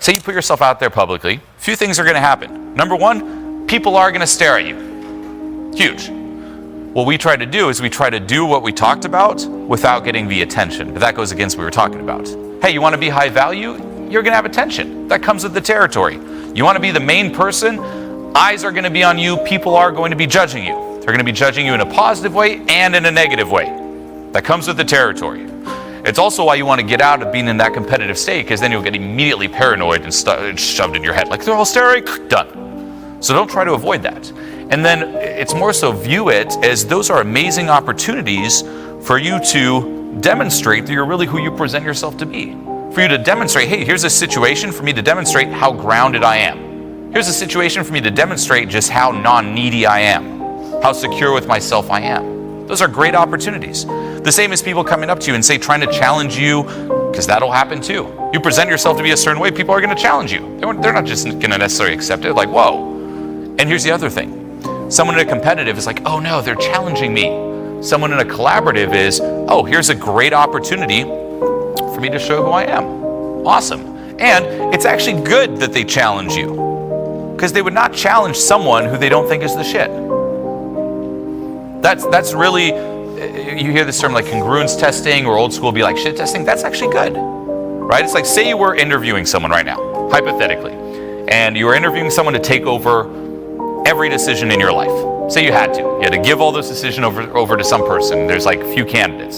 say you put yourself out there publicly, a few things are going to happen. Number one, people are going to stare at you. Huge. What we try to do is we try to do what we talked about without getting the attention. But that goes against what we were talking about. Hey, you want to be high value? You're going to have attention. That comes with the territory. You want to be the main person? Eyes are going to be on you. People are going to be judging you. They're going to be judging you in a positive way and in a negative way. That comes with the territory. It's also why you want to get out of being in that competitive state, because then you'll get immediately paranoid and shoved in your head. Like, they're all staring, done. So don't try to avoid that. And then it's more so view it as those are amazing opportunities for you to demonstrate that you're really who you present yourself to be. For you to demonstrate, hey, here's a situation for me to demonstrate how grounded I am. Here's a situation for me to demonstrate just how non-needy I am, how secure with myself I am. Those are great opportunities. The same as people coming up to you and say, trying to challenge you, because that'll happen too. You present yourself to be a certain way, people are going to challenge you. They're not just going to necessarily accept it, like, whoa. And here's the other thing. Someone in a competitive is like, oh no, they're challenging me. Someone in a collaborative is, oh, here's a great opportunity for me to show who I am. Awesome. And it's actually good that they challenge you, because they would not challenge someone who they don't think is the shit. That's really, you hear this term like congruence testing, or old school be like shit testing. That's actually good, right? It's like, say you were interviewing someone right now, hypothetically, and you were interviewing someone to take over every decision in your life. Say you had to give all those decisions over to some person. There's like a few candidates.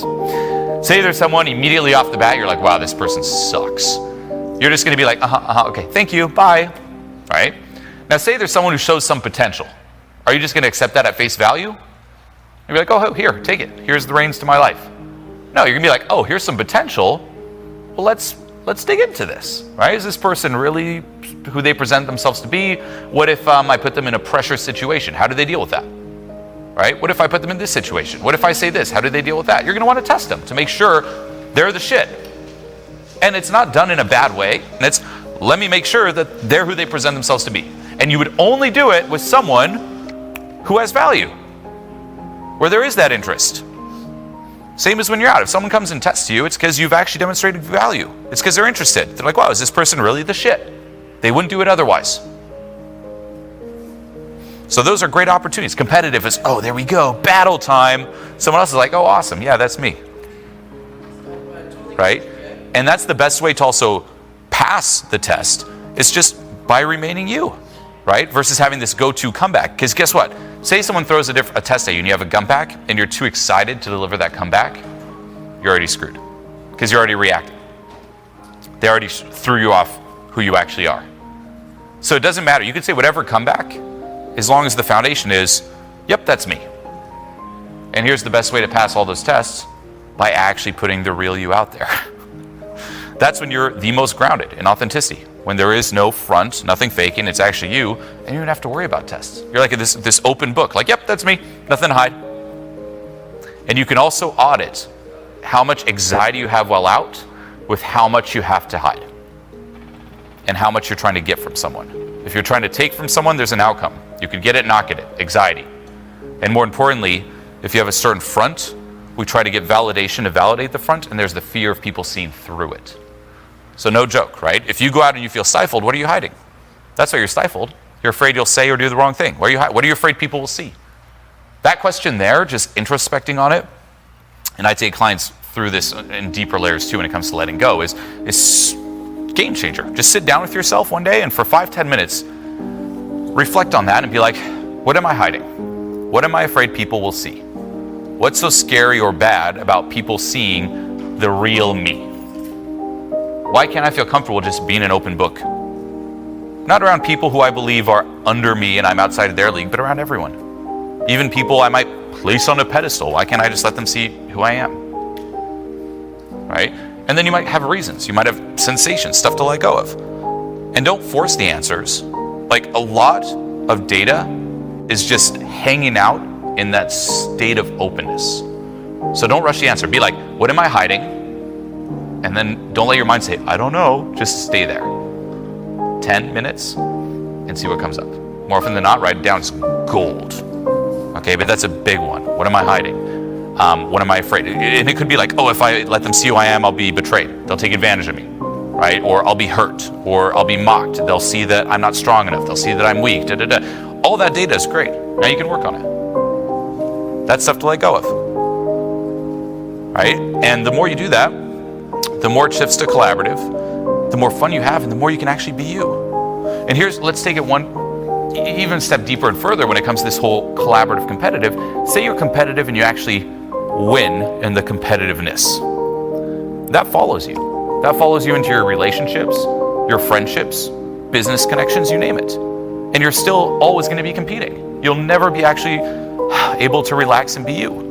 Say there's someone immediately off the bat, you're like, wow, this person sucks. You're just going to be like, okay, thank you, bye, right? Now say there's someone who shows some potential. Are you just going to accept that at face value? You'll be like, oh, here, take it. Here's the reins to my life. No, you're going to be like, oh, here's some potential. Well, let's dig into this, right? Is this person really who they present themselves to be? What if I put them in a pressure situation? How do they deal with that, right? What if I put them in this situation? What if I say this? How do they deal with that? You're going to want to test them to make sure they're the shit. And it's not done in a bad way. And it's, let me make sure that they're who they present themselves to be. And you would only do it with someone who has value, where there is that interest. Same as when you're out. If someone comes and tests you, it's because you've actually demonstrated value. It's because they're interested. They're like, wow, is this person really the shit? They wouldn't do it otherwise. So those are great opportunities. Competitive is, oh, there we go, battle time. Someone else is like, oh, awesome, yeah, that's me. Right? And that's the best way to also pass the test, is just by remaining you, right? Versus having this go-to comeback. Because guess what? Say someone throws a test at you and you have a comeback and you're too excited to deliver that comeback, you're already screwed. Because you're already reacting. They already threw you off who you actually are. So it doesn't matter. You could say whatever comeback, as long as the foundation is, yep, that's me. And here's the best way to pass all those tests, by actually putting the real you out there. That's when you're the most grounded in authenticity. When there is no front, nothing faking, it's actually you, and you don't have to worry about tests. You're like this open book, like, yep, that's me, nothing to hide. And you can also audit how much anxiety you have while out with how much you have to hide and how much you're trying to get from someone. If you're trying to take from someone, there's an outcome. You could get it, not get it, anxiety. And more importantly, if you have a certain front, we try to get validation to validate the front, and there's the fear of people seeing through it. So no joke, right? If you go out and you feel stifled, what are you hiding? That's why you're stifled. You're afraid you'll say or do the wrong thing. What are you afraid people will see? That question there, just introspecting on it, and I take clients through this in deeper layers too when it comes to letting go, is game changer. Just sit down with yourself one day and for 5-10 minutes, reflect on that and be like, what am I hiding? What am I afraid people will see? What's so scary or bad about people seeing the real me? Why can't I feel comfortable just being an open book? Not around people who I believe are under me and I'm outside of their league, but around everyone. Even people I might place on a pedestal. Why can't I just let them see who I am? Right? And then you might have reasons. You might have sensations, stuff to let go of. And don't force the answers. Like, a lot of data is just hanging out in that state of openness. So don't rush the answer. Be like, what am I hiding? And then don't let your mind say, I don't know. Just stay there. 10 minutes and see what comes up. More often than not, write it down. It's gold. Okay, but that's a big one. What am I hiding? What am I afraid? And it could be like, oh, if I let them see who I am, I'll be betrayed. They'll take advantage of me. right? Or I'll be hurt, or I'll be mocked. They'll see that I'm not strong enough. They'll see that I'm weak. All that data is great. Now you can work on it. That's stuff to let go of, right? And the more you do that, the more it shifts to collaborative, the more fun you have, and the more you can actually be you. And let's take it even step deeper and further when it comes to this whole collaborative competitive. Say you're competitive and you actually win in the competitiveness. That follows you. That follows you into your relationships, your friendships, business connections, you name it. And you're still always going to be competing. You'll never be actually able to relax and be you.